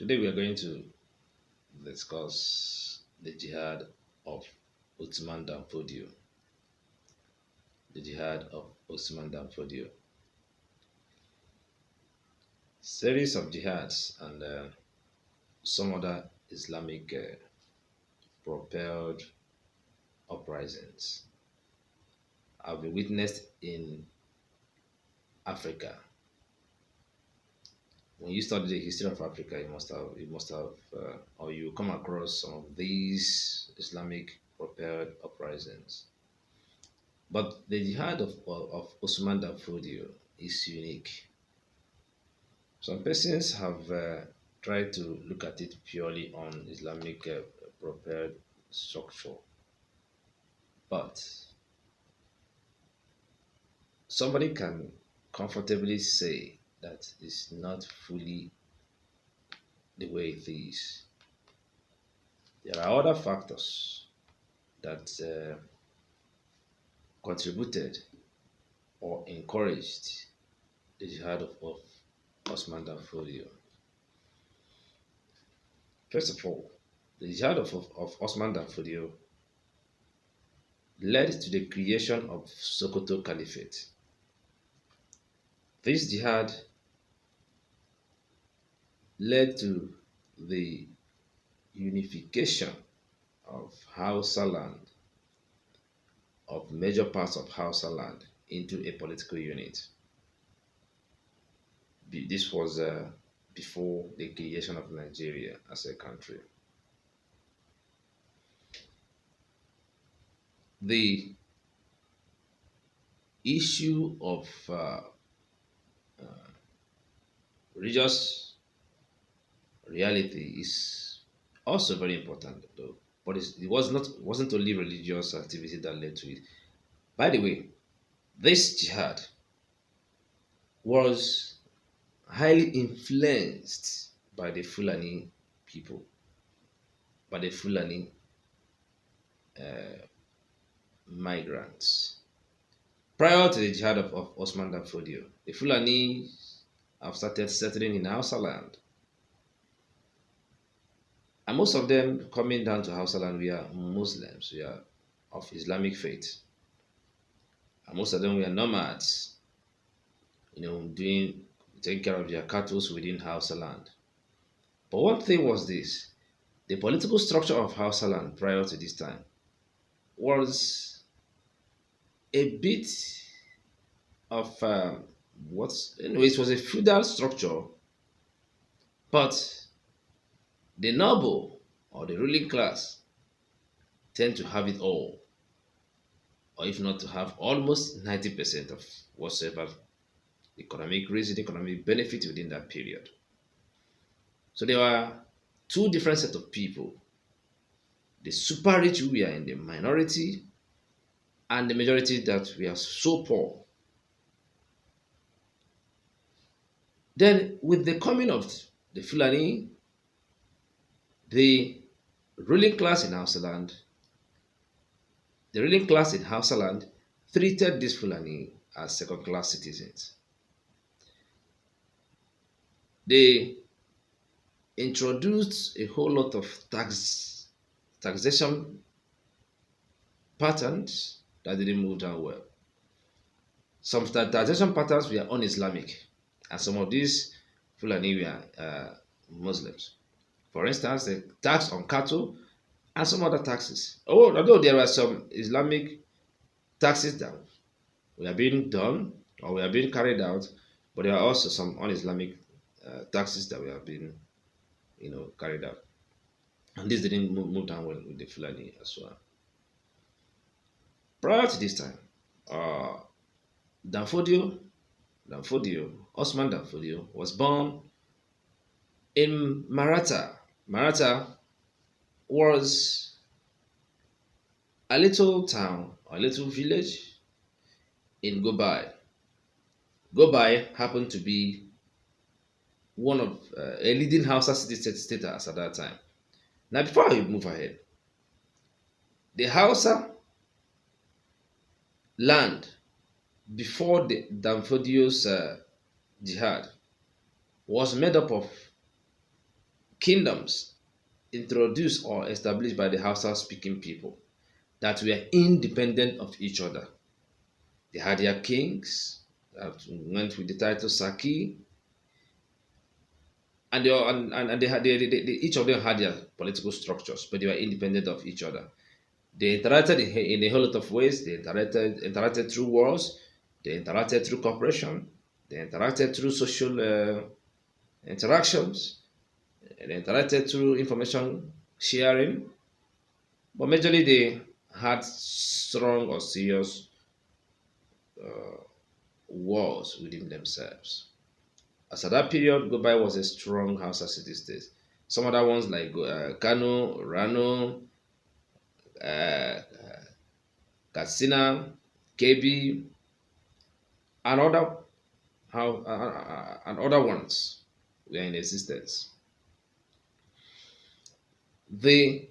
Today we are going to discuss the Jihad of Uthman Dan Fodio. The Jihad of Uthman Dan Fodio. Series of jihads and some other Islamic propelled uprisings have been witnessed in Africa. When you study the history of Africa, or you come across some of these Islamic propelled uprisings. But the jihad of Osman Dan Fodio is unique. Some persons have tried to look at it purely on Islamic propelled structure, but somebody can comfortably say that it's not fully the way it is. There are other factors that contributed or encouraged the jihad of Osman Dan Fodio. First of all, the jihad of Osman Dan Fodio led to the creation of Sokoto Caliphate. This jihad led to the unification of Hausa land, of major parts of Hausa land into a political unit. This was before the creation of Nigeria as a country. The issue of religious reality is also very important, though. But it wasn't only religious activity that led to it. By the way, this jihad was highly influenced by the Fulani people, by the Fulani migrants. Prior to the jihad of Osman Dan Fodio, the Fulani have started settling in Hausa land. And most of them coming down to Hausa land, we are Muslims, we are of Islamic faith. And most of them were nomads, taking care of their cattle within Hausa land. But one thing was this: the political structure of Hausa land prior to this time was a bit of it was a feudal structure, but the noble or the ruling class tend to have it all, or if not to have almost 90% of whatsoever economic reason, economic benefit within that period. So there were two different sets of people: the super rich who were in the minority, and the majority that were so poor. Then, with the coming of the Fulani, the ruling class in Hausa land, treated these Fulani as second-class citizens. They introduced a whole lot of taxation patterns that didn't move down well. Some taxation patterns were un-Islamic, and some of these Fulani were Muslims. For instance, the tax on cattle and some other taxes. Although there were some Islamic taxes that were being done or were being carried out, but there are also some un-Islamic taxes that were being, carried out. And this didn't move down well with the Fulani as well. Prior to this time, Osman Dan Fodio was born in Maratha. Maratha was a little town, a little village in Gobai. Gobai happened to be one of a leading Hausa city status at that time. Now, before I move ahead, the Hausa land before the Dan Fodio's jihad was made up of kingdoms introduced or established by the Hausa speaking people that were independent of each other. They had their kings that went with the title Saki, and they had each of them had their political structures, but they were independent of each other. They interacted in a whole lot of ways. They interacted through wars. They interacted through cooperation. They interacted through social interactions. They interacted through information sharing. But majorly, they had strong or serious wars within themselves. As at that period, Gobai was a strong Hausa city state. Some other ones like Kano, Rano, uh, Katsina, KB, and other ones were in existence. The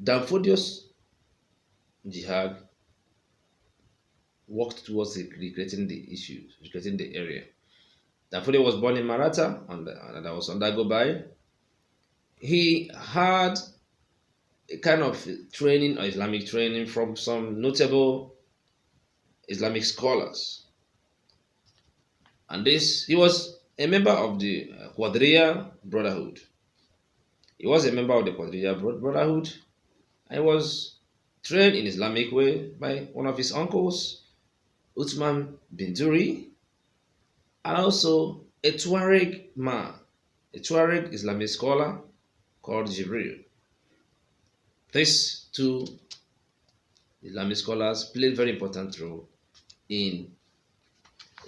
Dan Fodio's jihad worked towards recreating the issues, recreating the area. Dan Fodio was born in Maratha, and that was under Gobai. He had a kind of training or Islamic training from some notable Islamic scholars. And he was a member of the Qadriya Brotherhood. He was a member of the Qadriya Brotherhood, and he was trained in Islamic way by one of his uncles, Uthman bin Duri, and also a Tuareg man, a Tuareg Islamic scholar called Jibril. These two Islamic scholars played a very important role in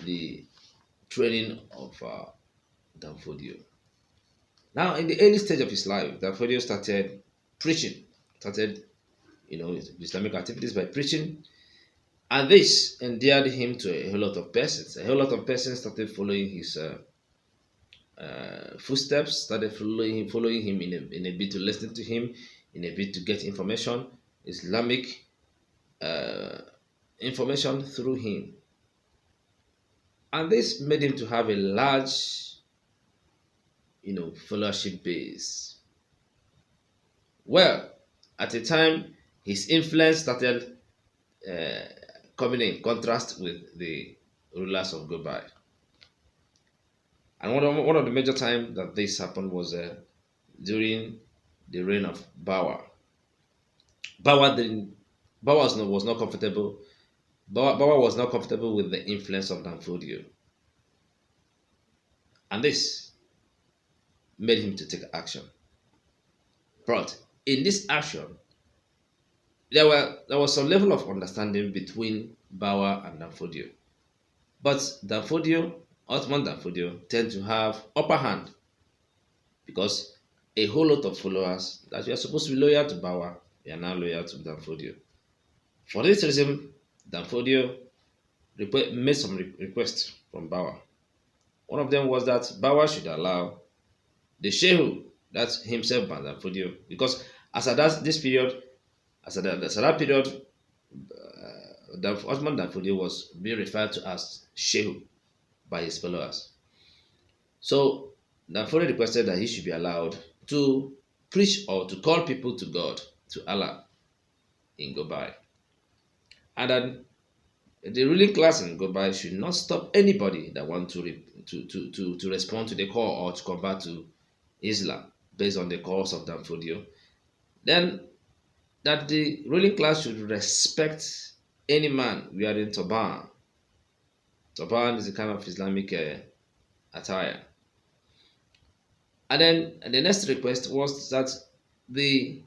the training of Dan Fodio. Now, in the early stage of his life, Dan Fodio started preaching, started, Islamic activities by preaching, and this endeared him to a whole lot of persons. A whole lot of persons started following his footsteps, started following him in a bit to listen to him, in a bit to get information, Islamic information through him. And this made him to have a large, followership base. Well, at the time, his influence started coming in contrast with the rulers of Gobai. And one of the major times that this happened was during the reign of Bawa. Bawa was not comfortable. Bawa was not comfortable with the influence of Dan Fodio. And this made him to take action. But in this action, there was some level of understanding between Bawa and Dan Fodio. But Uthman Dan Fodio, tend to have upper hand because a whole lot of followers that were supposed to be loyal to Bawa are now loyal to Dan Fodio. For this reason, Dan Fodio made some requests from Bawa. One of them was that Bawa should allow the Shehu, that's himself by Dan Fodio, because as at that period, Uthman Dan Fodio was being referred to as Shehu by his followers. So Dan Fodio requested that he should be allowed to preach or to call people to God, to Allah, in Gobai. And then the ruling class in Gobai should not stop anybody that want to respond to the call or to convert to Islam based on the calls of Dan Fodio. Then that the ruling class should respect any man wearing turban. Turban is a kind of Islamic attire. And then the next request was that the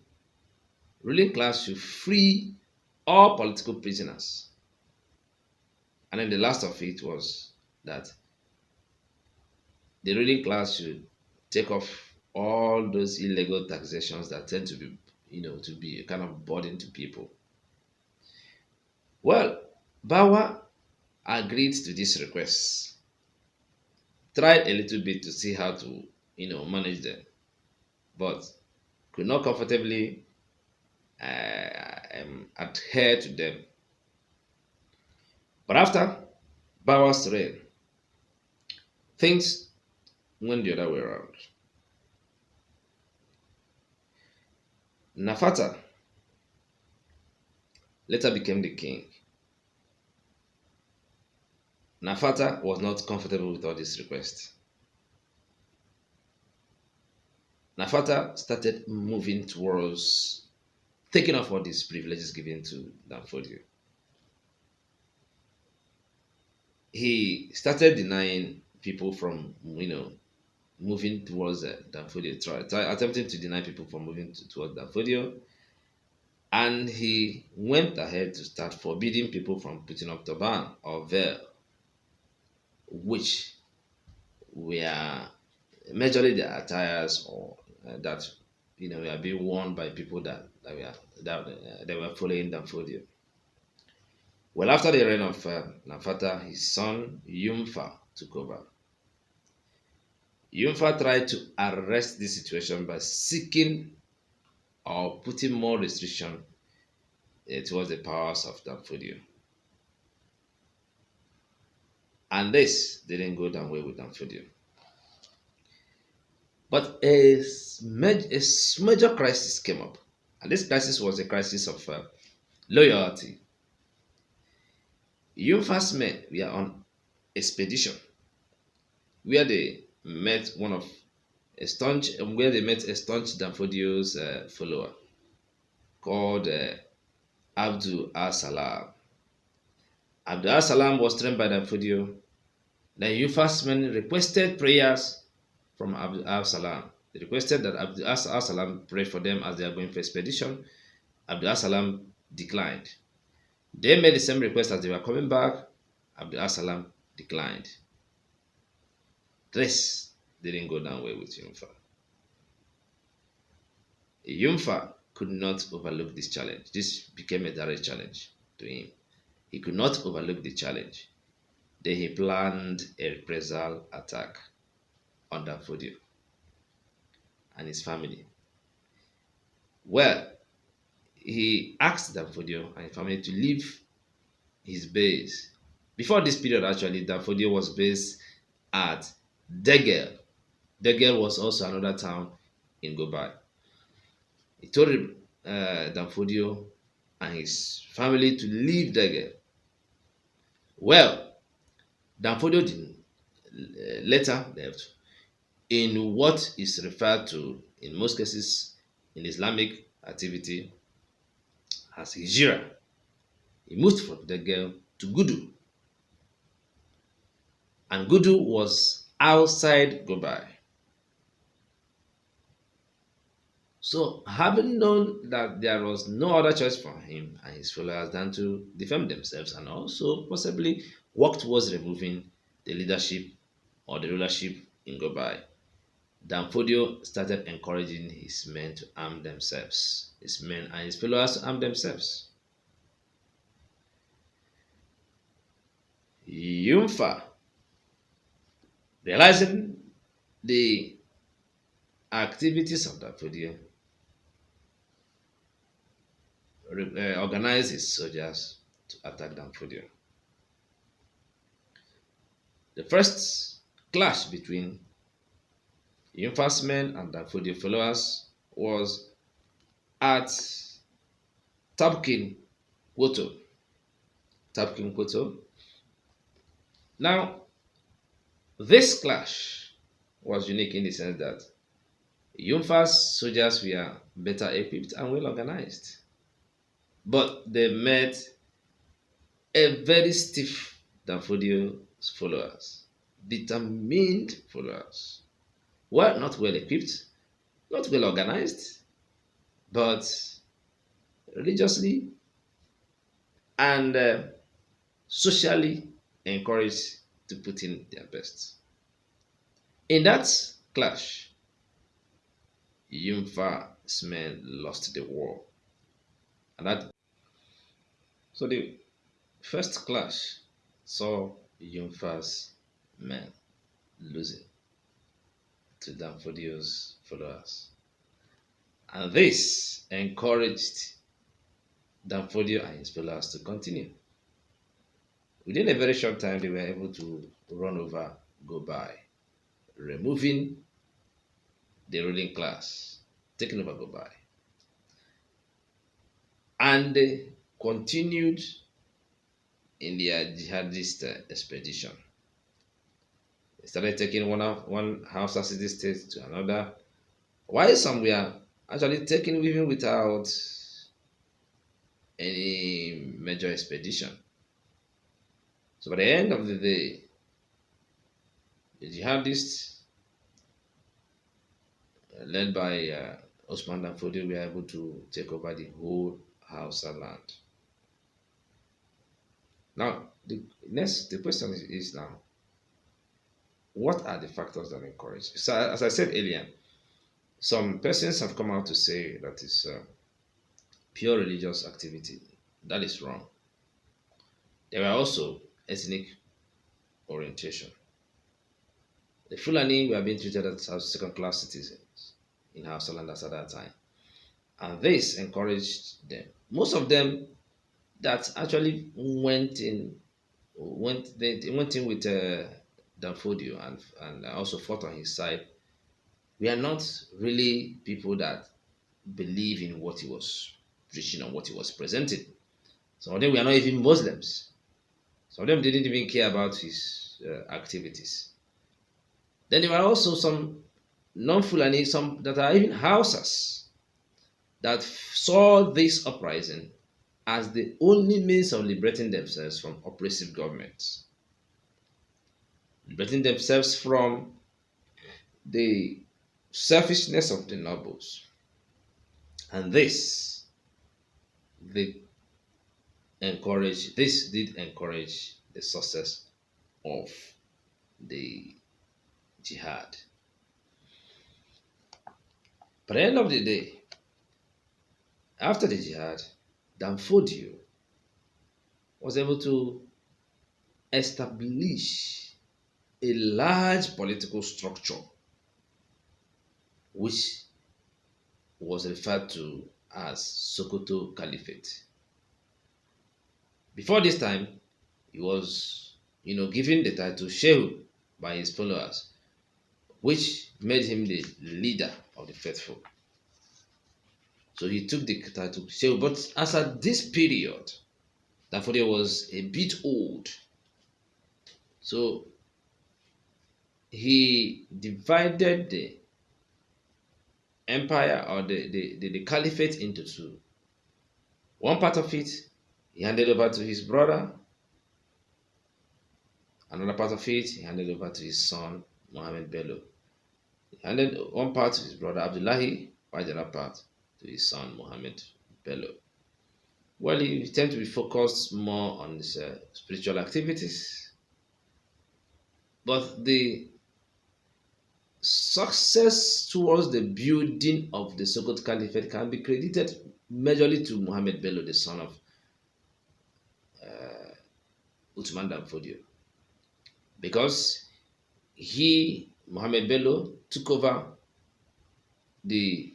ruling class should free all political prisoners. And then the last of it was that the ruling class should take off all those illegal taxations that tend to be a kind of burden to people. Well, Bawa agreed to these requests, tried a little bit to see how to, manage them, but could not comfortably adhere to them. But after Bawa's reign, things went the other way around. Nafata later became the king. Nafata was not comfortable with all these requests. Nafata started moving towards taking off all these privileges given to Dan Fodio. He started denying people from, moving towards Dan Fodio, attempting to deny people from moving towards Dan Fodio. And he went ahead to start forbidding people from putting up turban or veil, which were majorly the attires or that were being worn by people that were following Dan Fodio. Well, after the reign of Nafata, his son Yumfa took over. Yumfa tried to arrest this situation by seeking or putting more restriction towards the powers of Dan Fodio. And this didn't go down well with Dan Fodio. But a major crisis came up. And this crisis was a crisis of loyalty. Yumfa's men were on expedition where they met a staunch Dan Fodio's follower called Abdul As-Salam. Abdul As-Salam was trained by Dan Fodio. Then Yumfa's men requested prayers from Abdul As-Salam. They requested that Abdul As-Salam pray for them as they are going for expedition. Abdul As-Salam declined. They made the same request as they were coming back. Abdul As-Salam declined. This didn't go down well with Yumfa. Yumfa could not overlook this challenge. This became a direct challenge to him. He could not overlook the challenge. Then he planned a reprisal attack on Dan Fodio and his family. Well, he asked Dan Fodio and his family to leave his base. Before this period, actually, Dan Fodio was based at Degel. Degel was also another town in Gobai. He told Dan Fodio and his family to leave Degel. Well, Dan Fodio later left in what is referred to, in most cases, in Islamic activity as Hijra. He moved from Degel to Gudu. And Gudu was outside Gobai. So, having known that there was no other choice for him and his followers than to defend themselves and also possibly work towards removing the leadership or the rulership in Gobai, Dan Fodio started encouraging his men to arm themselves, his men and his followers to arm themselves. Yumfa, realizing the activities of Dan Fodio, organized his soldiers to attack Dan Fodio. The first clash between Yumfa's men and Dan Fodio followers was at Tapkin Kwoto. Now, this clash was unique in the sense that Yumfa's soldiers were better equipped and well organized. But they met a very stiff Dan Fodio's followers, determined followers. Well, not well equipped, not well organized, but religiously and socially encouraged to put in their best. In that clash, Yumfa's men lost the war. So the first clash saw Yumfa's men losing to Dan Fodio's followers. And this encouraged Dan Fodio and his followers to continue. Within a very short time, they were able to run over Gobai, removing the ruling class, taking over Goodbye. And they continued in their jihadist expedition. They started taking one Hausa city state to another, while some were actually taken even without any major expedition. So by the end of the day, the jihadists led by Uthman Dan Fodio were able to take over the whole Hausa land. Now, the question is now, what are the factors that encourage? So, as I said earlier, some persons have come out to say that it's pure religious activity. That is wrong. There were also ethnic orientation. The Fulani were being treated as second-class citizens in Hausa land at that time, and this encouraged them. Most of them that actually went in with Dan Fodio and also fought on his side. We are not really people that believe in what he was preaching or what he was presenting. Some of them were not even Muslims. Some of them didn't even care about his activities. Then there were also some non-Fulani, some that are even Hausas, that saw this uprising as the only means of liberating themselves from oppressive governments, liberating themselves from the selfishness of the nobles. And this did encourage the success of the jihad. But at the end of the day, after the jihad, Dan Fodio was able to establish a large political structure which was referred to as Sokoto Caliphate. Before this time, he was, given the title Shehu by his followers, which made him the leader of the faithful. So he took the title Shehu. But as at this period, Dan Fodio was a bit old. So he divided the empire or the caliphate into two. One part of it he handed over to his brother. Another part of it he handed over to his son Mohammed Bello. He handed one part to his brother Abdullahi, while the other part to his son Mohammed Bello. Well, he tended to be focused more on his spiritual activities, but the success towards the building of the Sokoto Caliphate can be credited majorly to Mohammed Bello, the son of Uthman Dan Fodio, because Mohammed Bello, took over the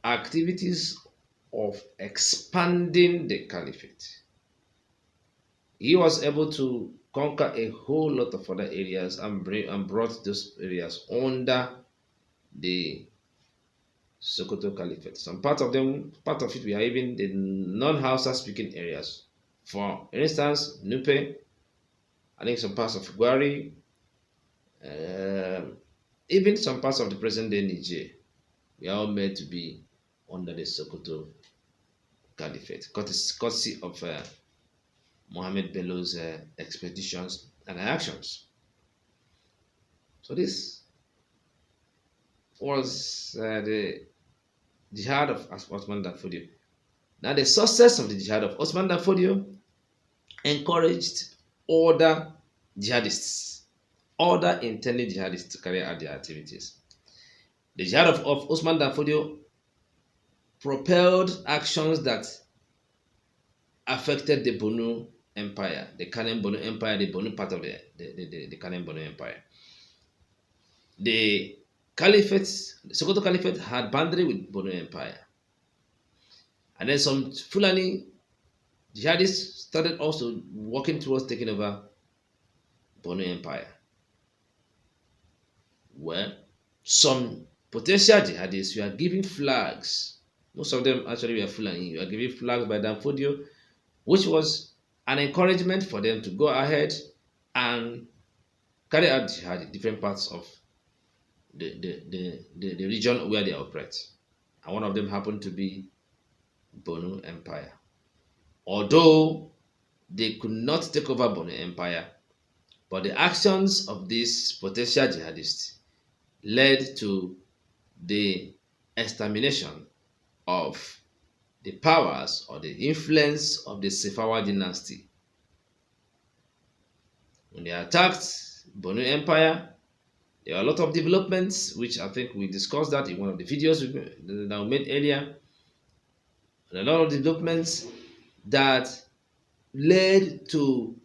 activities of expanding the caliphate. He was able to conquer a whole lot of other areas and brought those areas under the Sokoto Caliphate. Some part of it were even the non-Hausa speaking areas. For instance, Nupe, I think some parts of Gwari, even some parts of the present-day Niger, we are all made to be under the Sokoto Caliphate, courtesy of Mohammed Bello's expeditions and actions. So this was the Jihad of Uthman Dan Fodio. Now the success of the Jihad of Uthman Dan Fodio encouraged other jihadists, other intending jihadists to carry out their activities. The Jihad of Uthman Dan Fodio propelled actions that affected the Bonu Empire, the Kanem Bonu Empire, the Bonu part of the Kanem Bonu Empire. The Caliphate, the Sokoto Caliphate had boundary with Bonu Empire. And then some Fulani jihadists started also working towards taking over Bonu Empire. some potential jihadists were given flags. Most of them actually were Fulani. Were given flags by Dan Fodio, which was an encouragement for them to go ahead and carry out jihad in different parts of the region where they operate. And one of them happened to be Bono Empire. Although they could not take over Bono Empire, but the actions of these potential jihadists led to the extermination of the powers or the influence of the Sefawa dynasty. When they attacked Bono Empire, there are a lot of developments, which I think we discussed that in one of the videos that we made earlier. And a lot of developments that led to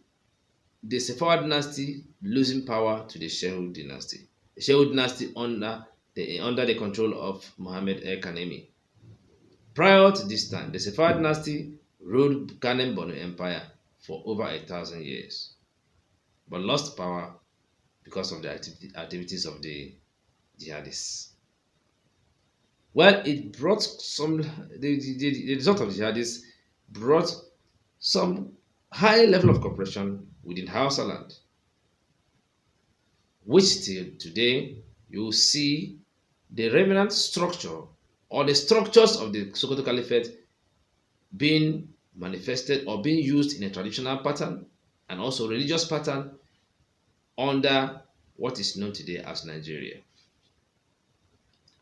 the Sefawa dynasty losing power to the Shehu dynasty. The Shehu dynasty under the control of Mohammed el-Kanemi. Prior to this time, the Sefawa dynasty ruled Kanem Bono Empire for over 1,000 years, but lost power because of the activities of the jihadists. Well, it brought the result of the jihadists brought some high level of cooperation within Hausa land, which still today you will see the remnant structure or the structures of the Sokoto Caliphate being manifested or being used in a traditional pattern and also religious pattern under what is known today as Nigeria.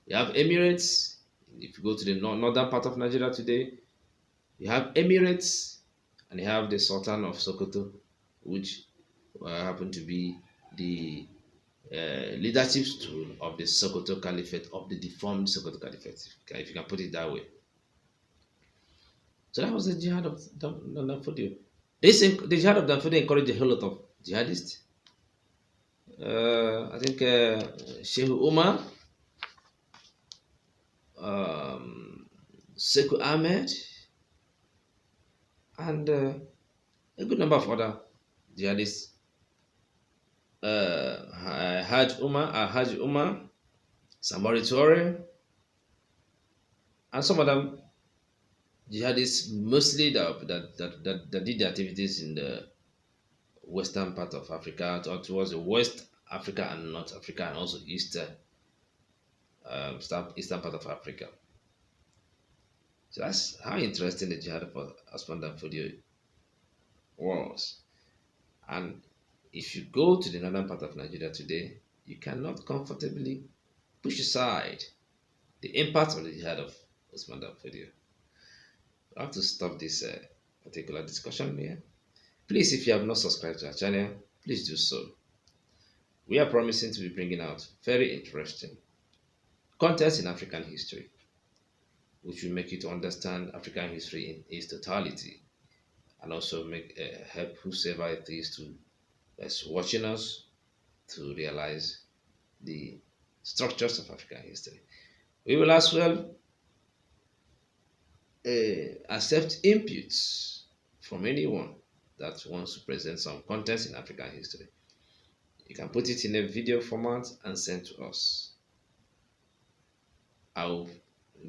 You have Emirates. If you go to the northern part of Nigeria today, you have Emirates and you have the Sultan of Sokoto, which happen to be the leadership stool of the Sokoto Caliphate, of the deformed Sokoto Caliphate, if you can put it that way. So that was the Jihad of Dan Fodio. The Jihad of Dan Fodio encouraged a whole lot of jihadists. I think Sheikh Umar, Sekou Ahmed, and a good number of other jihadists. Hajj Umar, Samori Toure, and some of them jihadists mostly that did the activities in the western part of Africa, towards the West Africa and North Africa, and also eastern part of Africa. So that's how interesting the Jihad of Uthman Dan Fodio was. And if you go to the northern part of Nigeria today, you cannot comfortably push aside the impact of the Jihad of Uthman Dan Fodio. I have to stop this particular discussion here. Please, if you have not subscribed to our channel, please do so. We are promising to be bringing out very interesting content in African history, which will make you to understand African history in its totality, and also help whosoever it is that's watching us to realize the structures of African history. We will as well accept inputs from anyone that wants to present some contents in African history. You can put it in a video format and send to us. I'll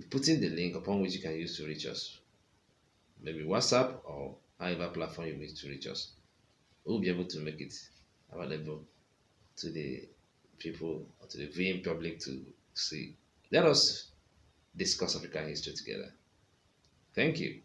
put in the link upon which you can use to reach us. Maybe WhatsApp or however platform you wish to reach us. We'll be able to make it available to the people or to the viewing public to see. Let us discuss African history together. Thank you.